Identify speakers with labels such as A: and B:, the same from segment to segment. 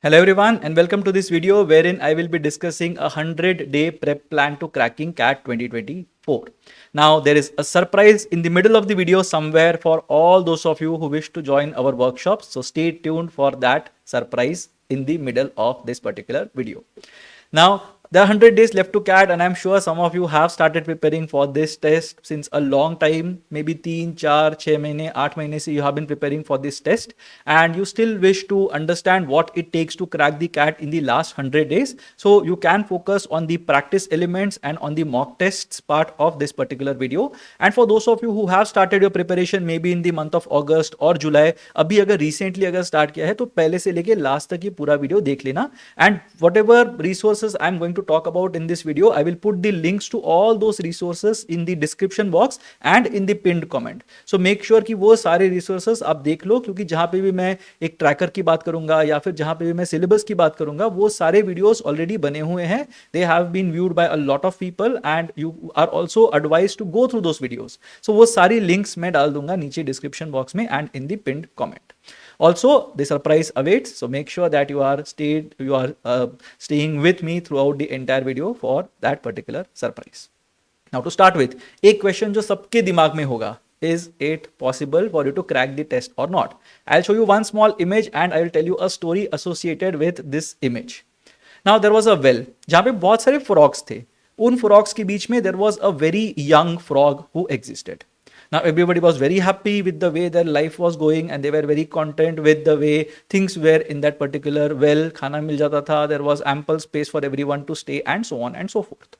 A: Hello everyone and welcome to this video wherein I will be discussing a 100-day prep plan to cracking CAT 2024. Now there is a surprise in the middle of the video somewhere for all those of you who wish to join our workshops. So stay tuned for that surprise in the middle of this particular video. Now there are 100 days left to CAT and I'm sure some of you have started preparing for this test since a long time, maybe 3, 4, 6 महीने, 8 महीने से you have been preparing for this test and you still wish to understand what it takes to crack the CAT in the last 100 days. So you can focus on the practice elements and on the mock tests part of this particular video. And for those of you who have started your preparation maybe in the month of August or July, अभी अगर recently अगर start किया है तो पहले से लेके last तक ये पूरा video देख लेना. And whatever resources I'm going to talk about in this video, I will put the links to all those resources in the description box and in the pinned comment. So make sure कि वो सारे resources आप देख लो, क्योंकि जहां पे भी मैं एक ट्रैकर की बात करूंगा या फिर जहां पे भी मैं सिलेबस की बात करूंगा वो सारे वीडियोस ऑलरेडी बने हुए हैं. They have been viewed by a lot of people and you are also advise to go through those videos. So वो सारी लिंक्स मैं डाल दूंगा नीचे डिस्क्रिप्शन बॉक्स में and in the pinned comment. Also, the surprise awaits, so make sure that you are staying with me throughout the entire video for that particular surprise. Now to start with, एक question जो सबके दिमाग में होगा, is it possible for you to crack the test or not? I'll show you one small image and I will tell you a story associated with this image. Now there was a well जहाँ पे बहुत सारे frogs थे. उन frogs के बीच में there was a very young frog who existed. Now everybody was very happy with the way their life was going and they were very content with the way things were in that particular well. खाना मिल जाता था, there was ample space for everyone to stay and so on and so forth.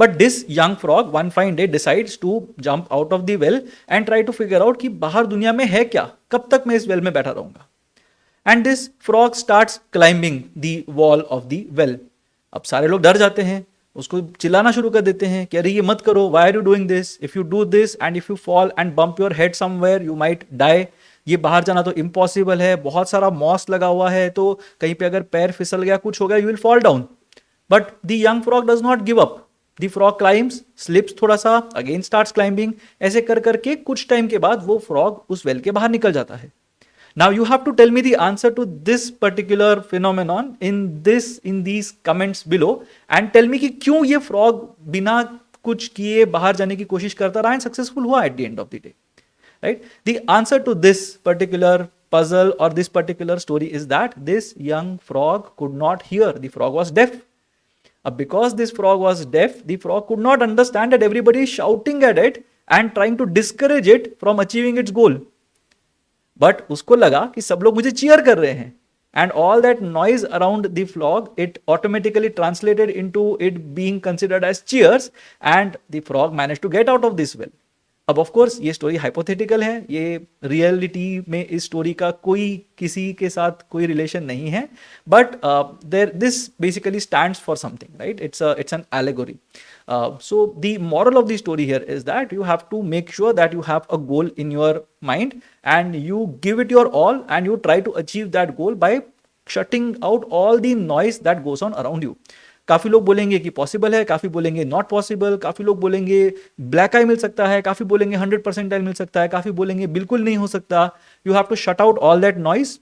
A: But this young frog one fine day decides to jump out of the well and try to figure out कि बाहर दुनिया में है क्या, कब तक मैं इस well में बैठा रहूंगा. And this frog starts climbing the wall of the well. अब सारे लोग डर जाते हैं, उसको चिल्लाना शुरू कर देते हैं कि अरे ये मत करो, why are you doing this? If you do this and if you fall and bump your head somewhere, you might die. ये बाहर जाना तो इम्पॉसिबल है, बहुत सारा मॉस लगा हुआ है, तो कहीं पे अगर पैर फिसल गया, कुछ हो गया, you will fall down. But the young frog does not give up. The frog climbs, slips थोड़ा सा, again starts climbing. ऐसे कर करके कुछ टाइम के बाद वो फ्रॉग उस वेल के बाहर निकल जाता है. Now you have to tell me the answer to this particular phenomenon in these comments below and tell me कि क्यों ये frog बिना कुछ किए बाहर जाने की कोशिश करता रहा and successful हुआ at the end of the day, right? The answer to this particular puzzle or this particular story is that this young frog could not hear. The frog was deaf. Because this frog was deaf, the frog could not understand that everybody is shouting at it and trying to discourage it from achieving its goal. But उसको लगा कि सब लोग मुझे cheer कर रहे हैं and all that noise around the frog it automatically translated into it being considered as cheers and the frog manage to get out of this well. अब ऑफ कोर्स ये स्टोरी हाइपोथेटिकल है, ये reality में इस story का कोई किसी के साथ कोई रिलेशन नहीं है, but there this basically stands for something, right? It's an allegory. So the moral of the story here is that you have to make sure that you have a goal in your mind and you give it your all and you try to achieve that goal by shutting out all the noise that goes on around you. काफी लोग बोलेंगे कि possible है, काफी बोलेंगे not possible, काफी लोग बोलेंगे ब्लैक आई मिल सकता है, काफी बोलेंगे 100% मिल सकता है, काफी बोलेंगे बिल्कुल नहीं हो सकता. You have to shut out all that noise.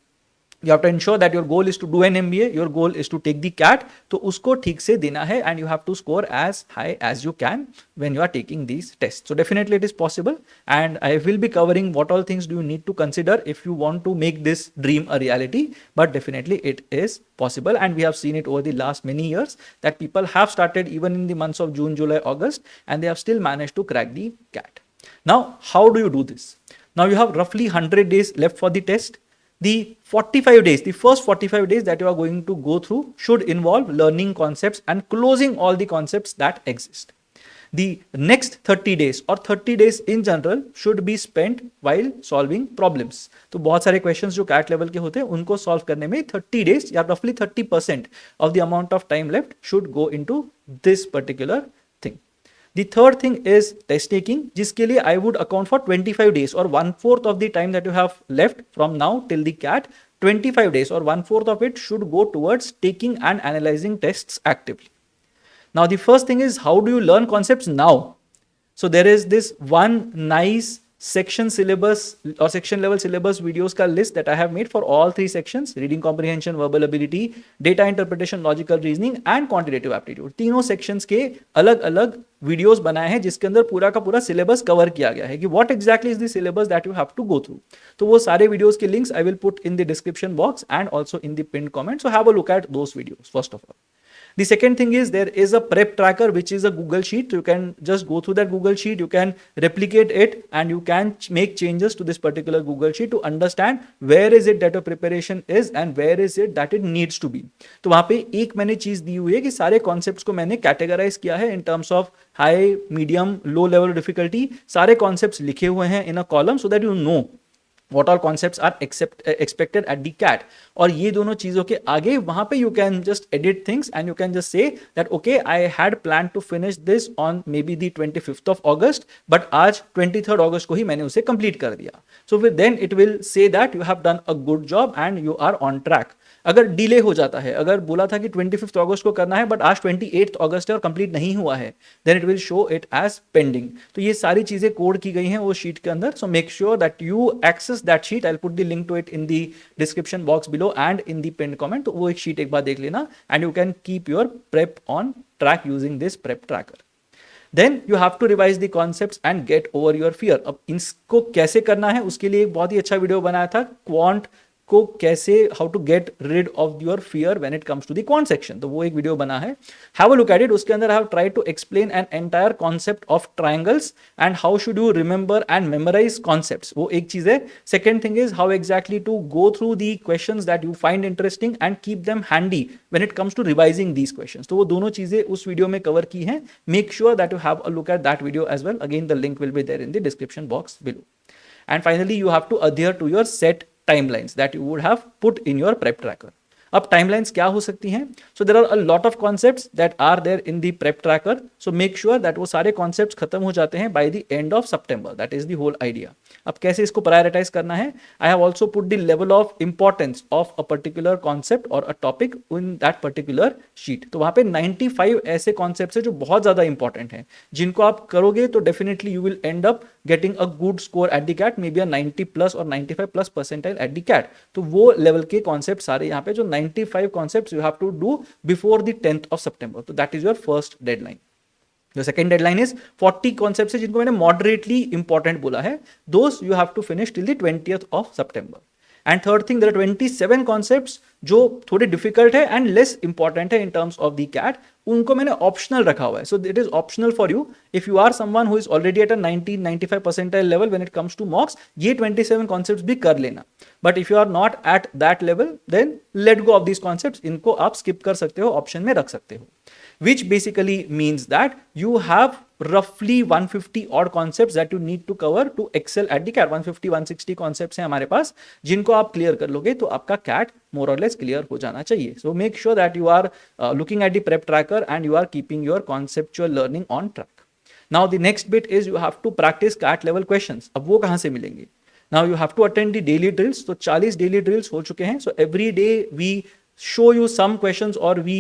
A: You have to ensure that your goal is to do an MBA, your goal is to take the CAT, तो उसको ठीक से देना है and you have to score as high as you can when you are taking these tests. So definitely it is possible and I will be covering what all things do you need to consider if you want to make this dream a reality, but definitely it is possible and we have seen it over the last many years that people have started even in the months of June, July, August and they have still managed to crack the CAT. Now, how do you do this? Now you have roughly 100 days left for the test. The 45 days, the first 45 days that you are going to go through should involve learning concepts and closing all the concepts that exist. The next 30 days or 30 days in general should be spent while solving problems. तो बहुत सारे questions जो CAT level के होते हैं उनको solve करने में 30 days या roughly 30% of the amount of time left should go into this particular thing. The third thing is test taking, जिसके लिए I would account for 25 days or 1/4 of the time that you have left from now till the CAT. 25 days or 1/4 of it should go towards taking and analyzing tests actively. Now the first thing is, how do you learn concepts now? So there is this one nice section syllabus और section level syllabus videos का list that I have made for all 3 sections, reading comprehension, verbal ability, data interpretation, logical reasoning and quantitative aptitude. तीनों sections के अलग अलग videos बनाए हैं जिसके अंदर पूरा का पूरा सिलेबस कवर किया गया है कि what exactly is the syllabus that you have to go through. तो वो सारे वीडियोस के links I will put in the description box and also in the pin comment, so have a look at those videos first of all. The second thing is there is a prep tracker, which is a Google Sheet. You can just go through that Google Sheet, you can replicate it and you can make changes to this particular Google Sheet to understand where is it that your preparation is and where is it that it needs to be. तो वहां पे एक मैंने चीज दी हुई है कि सारे कॉन्सेप्ट्स को मैंने कैटेगराइज किया है in terms of high, medium, low level difficulty. सारे कॉन्सेप्ट्स लिखे हुए हैं in a column so that you know what all concepts are expected at the CAT। और ये दोनों चीजों के आगे वहां पे you can just edit things and you can just say that okay, I had planned to finish this on maybe the 25th of August, but आज 23rd August को ही मैंने उसे complete कर दिया। So then it will say that you have done a good job and you are on track। अगर delay हो जाता है, अगर बोला था कि 25th अगस्त को करना है बट आज 28th अगस्त है और कंप्लीट नहीं हुआ है, then it will show it as pending. तो ये सारी चीजें कोड की गई हैं वो शीट के अंदर। So make sure that you access that sheet. I will put the link to it in the description box below and in the pin comment. तो वो एक शीट एक बार देख लेना and you can keep your prep on track using this prep tracker. Then you have to revise the concepts and get over your fear. अब इसको कैसे करना है उसके लिए एक बहुत ही अच्छा वीडियो बनाया था, क्वांट को कैसे, how to get rid of your fear when it comes to the quant section. तो वो एक वीडियो बना है, have a look at it. उसके अंदर I have tried to explain an entire concept of triangles and how should you remember and memorise concepts. वो एक चीज है। Second thing is how exactly to go through the questions that you find interesting and keep them handy when it comes to revising these questions. तो वो दोनों चीजें उस video में कवर की हैं। Make sure that you have a look at that video as well. Again the link will be there in the description box below. And finally, you have to adhere to your set timelines that you would have put in your prep tracker. अब timelines क्या हो सकती हैं? So there are a lot of concepts that are there in the prep tracker. So make sure that वो सारे concepts खत्म हो जाते हैं by the end of September. That is the whole idea. अब कैसे इसको prioritize करना है? I have also put the level of importance of a particular concept or a topic in that particular sheet. तो वहाँ पे 95 ऐसे concepts हैं जो बहुत ज़्यादा important हैं, जिनको आप करोगे तो definitely you will end up getting a good score at the CAT, maybe a 90 plus or 95 plus percentile at the CAT. तो वो level के concepts सारे यहाँ पे जो 95 concepts you have to do before the 10th of September. तो that is your first deadline. The second deadline is 40 concepts है जिनको मैंने moderately important बोला है. Those you have to finish till the 20th of September. And third thing, there are 27 concepts जो थोड़े difficult है and less important है in terms of the CAT. उनको मैंने optional रखा हुआ है. So it is optional for you. If you are someone who is already at a 90-95 percentile level when it comes to mocks, ये 27 concepts भी कर लेना. But if you are not at that level, then let go of these concepts. इनको आप skip कर सकते हो, option में रख सकते हो. Which basically means that you have roughly 150 odd concepts that you need to cover to excel at the CAT. 150-160 concepts हैं हमारे पास जिनको आप clear कर लोगे तो आपका CAT more or less clear हो जाना चाहिए. So make sure that you are looking at the prep tracker and you are keeping your conceptual learning on track. Now the next bit is you have to practice CAT level questions. अब वो कहाँ से मिलेंगे? Now you have to attend the daily drills. तो 40 daily drills हो चुके हैं. So every day we show you some questions or we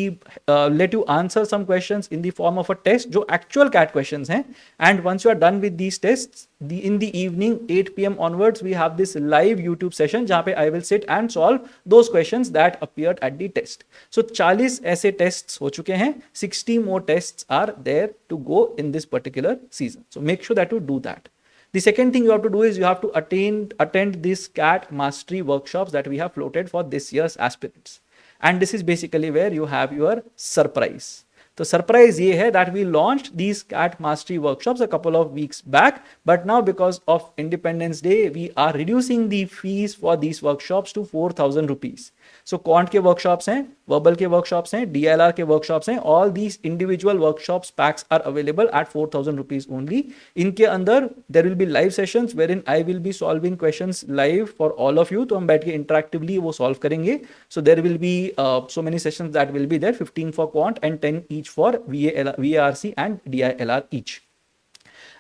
A: let you answer some questions in the form of a test जो actual CAT questions हैं. And once you are done with these tests, in the evening 8 p.m. onwards we have this live YouTube session जहाँ पे I will sit and solve those questions that appeared at the test. So 40 ऐसे tests हो चुके हैं. 60 more tests are there to go in this particular season. So make sure that you do that. The second thing you have to do is you have to attend these CAT mastery workshops that we have floated for this year's aspirants. And this is basically where you have your surprise. तो surprise ये है that we launched these CAT mastery workshops a couple of weeks back, but now because of Independence Day, we are reducing the fees for these workshops to 4,000 rupees. So quant के workshops हैं, verbal के workshops हैं, DLR के workshops हैं, all these individual workshops packs are available at 4,000 rupees only. इनके अंदर there will be live sessions wherein I will be solving questions live for all of you. तो हम बैठ के interactively वो solve करेंगे. So there will be so many sessions that will be there, 15 for quant and 10 each for VARC and DILR each.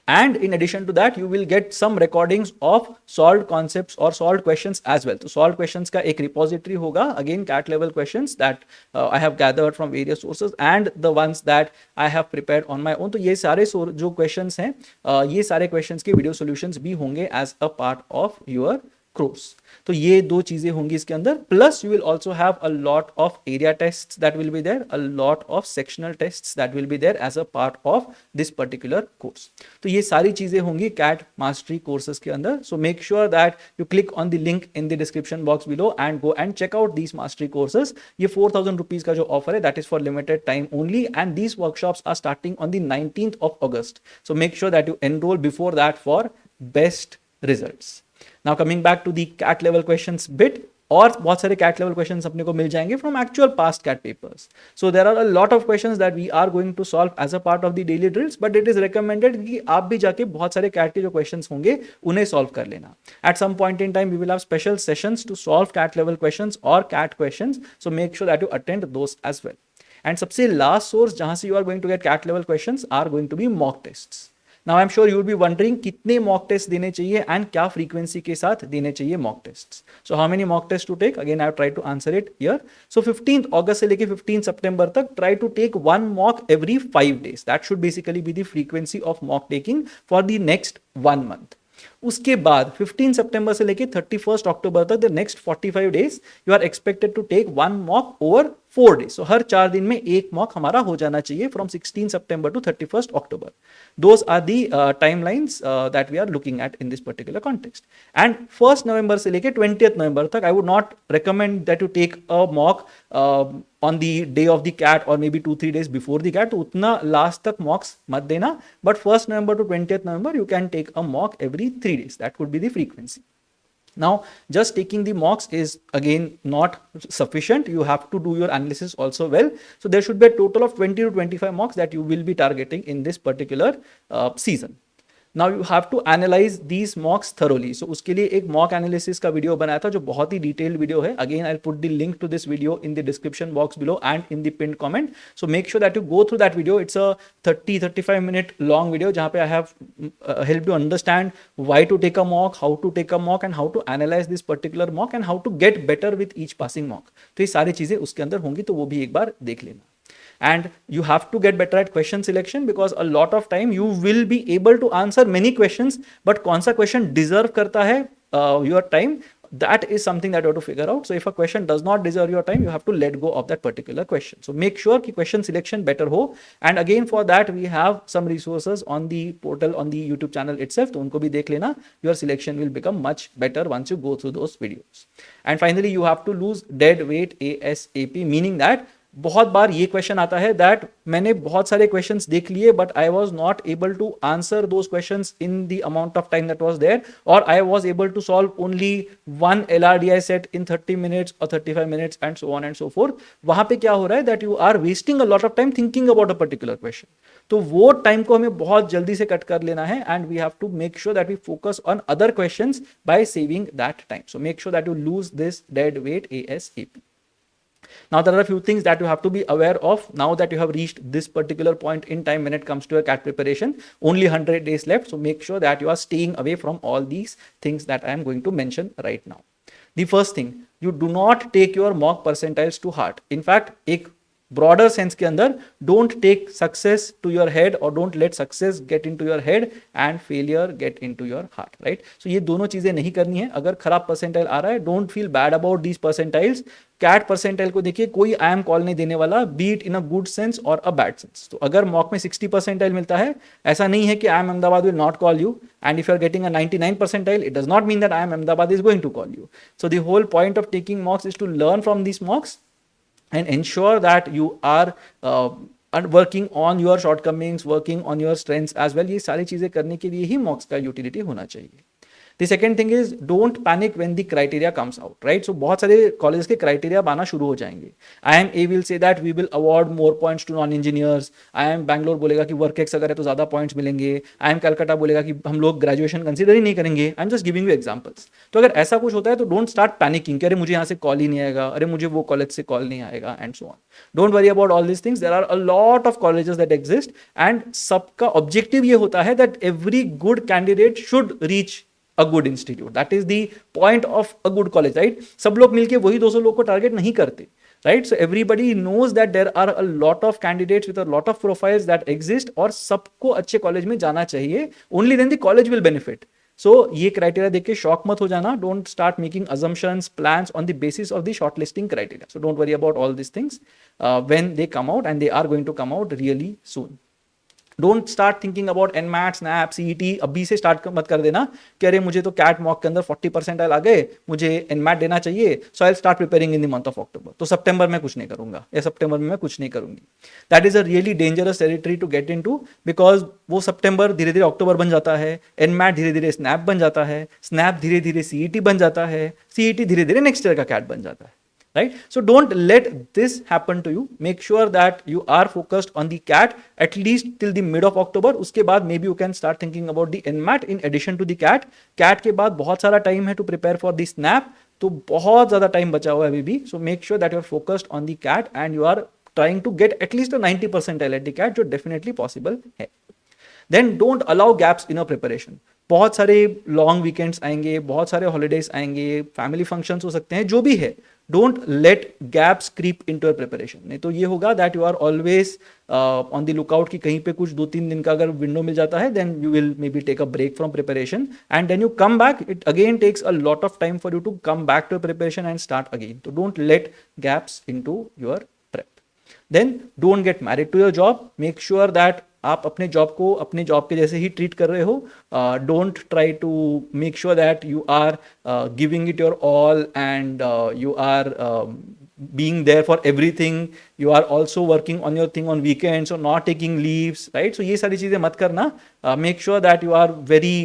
A: And in addition to that, you will get some recordings of solved concepts or solved questions as well. तो solved questions का एक repository होगा, again CAT level questions that I have gathered from various sources and the ones that I have prepared on my own. तो ये सारे जो questions हैं, ये सारे questions के video solutions भी होंगे as a part of your course. तो ये दो चीजें होंगी इसके अंदर, plus you will also have a lot of area tests that will be there, a lot of sectional tests that will be there as a part of this particular course. तो ये सारी चीजें होंगी कैट मास्टरी कोर्सेज के अंदर. So make sure that you click on the link in the description box below and go and check out these mastery courses. ये 4,000 rupees का जो ऑफर है that is for limited time only and these workshops are starting on the 19th of August. So make sure that you enroll before that for best results. Now coming back to the CAT level questions bit, और बहुत सारे CAT level questions अपने को मिल जाएंगे from actual past CAT papers. So there are a lot of questions that we are going to solve as a part of the daily drills, but it is recommended कि आप भी जाके बहुत सारे CAT के जो questions होंगे उन्हें solve कर लेना. At some point in time we will have special sessions to solve CAT level questions or CAT questions, so make sure that you attend those as well. And सबसे last source जहां से you are going to get CAT level questions are going to be mock tests. Now I'm sure you will be wondering कितने mock tests देने चाहिए and क्या frequency के साथ देने चाहिए mock tests. So how many mock tests to take? Again I have tried to answer it here. So 15th August से लेके 15th September तक try to take one mock every 5 days. That should basically be the frequency of mock taking for the next 1 month. उसके बाद 15 सितंबर से लेके 31 अक्टूबर तक the next 45 days you are expected to take one mock over 4 days. So हर 4 दिन में एक मॉक हमारा हो जाना चाहिए from 16 September to 31 October. Those are the timelines that we are looking at in this particular context. And 1 नवंबर से लेके 20 नवंबर तक I would not recommend that you take a mock on the day of the CAT or maybe 2-3 days before the CAT. तो उतना last तक मॉक्स मत देना, but 1 November to 20th November you can take a mock every 3 days. That could be the frequency. Now just taking the mocks is again not sufficient. You have to do your analysis also well. So there should be a total of 20 to 25 mocks that you will be targeting in this particular season. Now you have to analyze these mocks thoroughly. So उसके लिए एक mock analysis का video बनाया था जो बहुत ही detailed video है. Again I'll put the link to this video in the description box below and in the pinned comment. So make sure that you go through that video. It's a 30-35 minute long video जहाँ पे I have helped you understand why to take a mock, how to take a mock and how to analyze this particular mock and how to get better with each passing mock. तो ये सारी चीजें उसके अंदर होंगी, तो वो भी एक बार देख लेना. And you have to get better at question selection because a lot of time you will be able to answer many questions, but कौन सा question deserve करता है your time, that is something that you have to figure out. So if a question does not deserve your time, you have to let go of that particular question. So make sure कि question selection better हो. And again for that we have some resources on the portal, on the YouTube channel itself. तो उनको भी देख लेना. Your selection will become much better once you go through those videos. And finally you have to lose dead weight ASAP, meaning that बहुत बार ये question आता है that मैंने बहुत सारे क्वेश्चंस देख लिए but I was not able to answer those questions in the amount of time that was there, और I was able to solve only one LRDI set in 30 minutes और 35 minutes and so on and so forth. वहां पे क्या हो रहा है that you are wasting a lot of time thinking about a particular question. तो वो time को हमें बहुत जल्दी से कट कर लेना है and we have to make sure that we focus on other questions by saving that time. So make sure that you lose this dead weight ASAP. Now there are a few things that you have to be aware of now that you have reached this particular point in time when it comes to your CAT preparation. Only 100 days left, so make sure that you are staying away from all these things that I am going to mention right now. The first thing, you do not take your mock percentiles to heart. In fact, एक broader sense के अंदर don't take success to your head or don't let success get into your head and failure get into your heart, right? So ये दोनों चीजें नहीं करनी है. अगर खराब percentile आ रहा है, don't feel bad about these percentiles. CAT percentile को देखिए, कोई I am कॉल नहीं देने वाला, be it in a good sense or a bad sense. तो अगर मॉक में 60 percentile मिलता है, ऐसा नहीं है कि I am Ahmedabad will not call you, and if you are getting a 99 percentile, it does not mean that I am Ahmedabad is going to call you. So the whole point of taking mocks is to learn from these mocks and ensure that you are working on your shortcomings, working on your strengths as well. ये सारी चीजें करने के लिए ही मॉक्स का utility होना चाहिए. The second thing is don't panic when the criteria comes out, right? So बहुत सारे colleges के criteria आना शुरू हो जाएंगे. IIM will say that we will award more points to non-engineers. IIM Bangalore बोलेगा कि work ex अगर है तो ज़्यादा points मिलेंगे. IIM Calcutta बोलेगा कि हम लोग graduation consider ही नहीं करेंगे. I'm just giving you examples. तो अगर ऐसा कुछ होता है तो don't start panicking कि अरे मुझे यहाँ से call ही नहीं आएगा, अरे मुझे वो college से call नहीं आएगा and so on. Don't worry about all these things. There are a lot of colleges that exist and सबका objective ये होता है that every good candidate should reach a good institute. That is the point of a good college, right? सब लोग मिलके वही 200 लोग को टारगेट नहीं करते, right? So everybody knows that there are a lot of candidates with a lot of profiles that exist और सबको अच्छे कॉलेज में जाना चाहिए. Only then the college will benefit. So ये क्राइटेरिया देख के शॉक मत हो जाना. Don't start making assumptions, plans on the basis of the shortlisting criteria. So don't worry about all these things when they come out, and they are going to come out really soon. Don't start thinking about NMAT snap CET अभी से start मत कर देना कि अरे मुझे तो cat mock के अंदर 40% आ गए, मुझे एनमैट देना चाहिए, so I start preparing in the month of October. तो सितंबर में कुछ नहीं करूंगा या सितंबर में मैं कुछ नहीं करूंगी. That is a really dangerous territory to get into, because वो सितंबर धीरे धीरे अक्टूबर बन जाता है, एनमैट धीरे धीरे स्नैप बन जाता है, स्नैप धीरे धीरे सीईटी बन जाता है, सीईटी धीरे धीरे नेक्स्ट ईयर का कैट बन जाता है. Right? So don't let this happen to you. Make sure that you are focused on the CAT at least till the mid of October. उसके बाद maybe you can start thinking about the NMAT in addition to the CAT. CAT के बाद बहुत सारा time है to prepare for the SNAP. तो बहुत ज़्यादा time बचा हुआ है अभी भी. So make sure that you are focused on the CAT and you are trying to get at least a 90% at the CAT, जो definitely possible है. Then don't allow gaps in your preparation. बहुत सारे long weekends आएंगे, बहुत सारे holidays आएंगे, family functions हो सकते हैं, जो भी है. Don't let gaps creep into your preparation. नहीं तो ये होगा that you are always on the lookout कि कहीं पे कुछ 2-3 दिन का अगर विंडो मिल जाता है, then you will may be take a break from preparation and then you come back. It again takes a lot of time for you to come back to preparation and start again. तो don't let gaps into your prep. Then don't get married to your job. Make sure that आप अपने job को अपने job के जैसे ही treat कर रहे हो. Don't try to make sure that you are giving it your all and you are being there for everything. You are also working on your thing on weekends or not taking leaves, right? So ये सारी चीजें मत करना. Make sure that you are very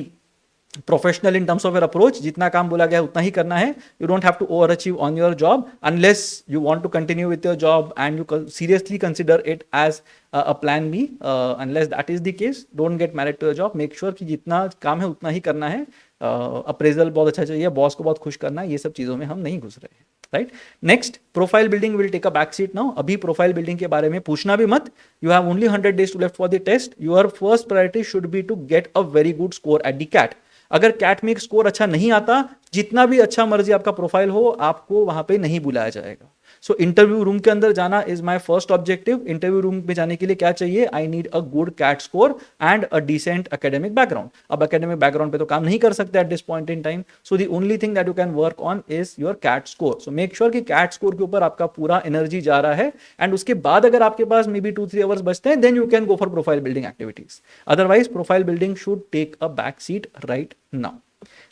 A: professional in terms of your approach. जितना काम बोला गया उतना ही करना है. You don't have to overachieve on your job unless you want to continue with your job and you seriously consider it as a plan B. Unless that is the case, don't get married to your job. Make sure कि जितना काम है उतना ही करना है. Appraisal बहुत अच्छा चाहिए, बॉस को बहुत खुश करना है, ये सब चीज़ों में हम नहीं घुस रहे हैं. Right. Next, profile building will take a back seat now. अभी प्रोफाइल बिल्डिंग के बारे में पूछना भी मत. You have only 100 days to left for the test. Your first priority should be to get a very good score at the CAT. अगर CAT में score अच्छा नहीं आता, जितना भी अच्छा मर्जी आपका प्रोफाइल हो, आपको वहां पे नहीं बुलाया जाएगा. सो इंटरव्यू रूम के अंदर जाना is my first objective. Interview room में जाने के लिए क्या चाहिए? I need a good CAT score and a decent academic background. अब एकेडमिक बैकग्राउंड पे तो काम नहीं कर सकते at this point in time. So the only thing that you can work on is your CAT score. So make sure कि CAT score के ऊपर आपका पूरा एनर्जी जा रहा है. एंड उसके बाद अगर आपके पास मे बी 2-3 आवर्स बचते हैं, then you can go for profile building activities. Otherwise profile building should take a back seat right now.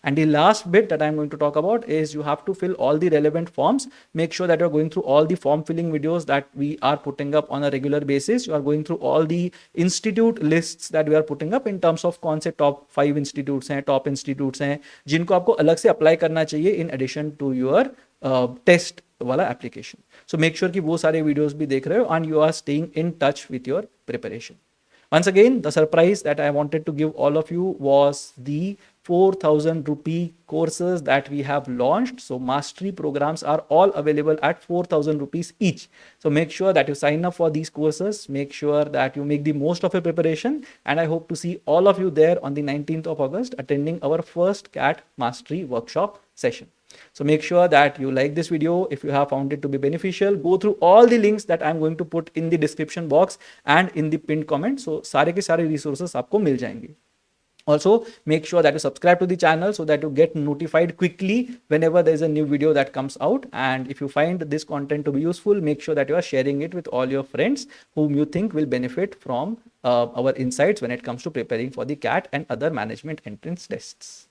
A: And the last bit that I'm going to talk about is you have to fill all the relevant forms. Make sure that you're going through all the form filling videos that we are putting up on a regular basis. You are going through all the institute lists that we are putting up in terms of कौन से top 5 institutes हैं, top institutes हैं, जिनको आपको अलग से apply करना चाहिए in addition to your test वाला application. So make sure कि वो सारे videos भी देख रहे हो and you are staying in touch with your preparation. Once again, the surprise that I wanted to give all of you was the 4,000 rupee courses that we have launched. So mastery programs are all available at 4,000 rupees each. So make sure that you sign up for these courses. Make sure that you make the most of your preparation. And I hope to see all of you there on the 19th of August attending our first CAT mastery workshop session. So make sure that you like this video. If you have found it to be beneficial, go through all the links that I'm going to put in the description box and in the pinned comment. So सारे के सारे resources आपको मिल जाएंगे. Also, make sure that you subscribe to the channel so that you get notified quickly whenever there is a new video that comes out. And if you find this content to be useful, make sure that you are sharing it with all your friends whom you think will benefit from our insights when it comes to preparing for the CAT and other management entrance tests.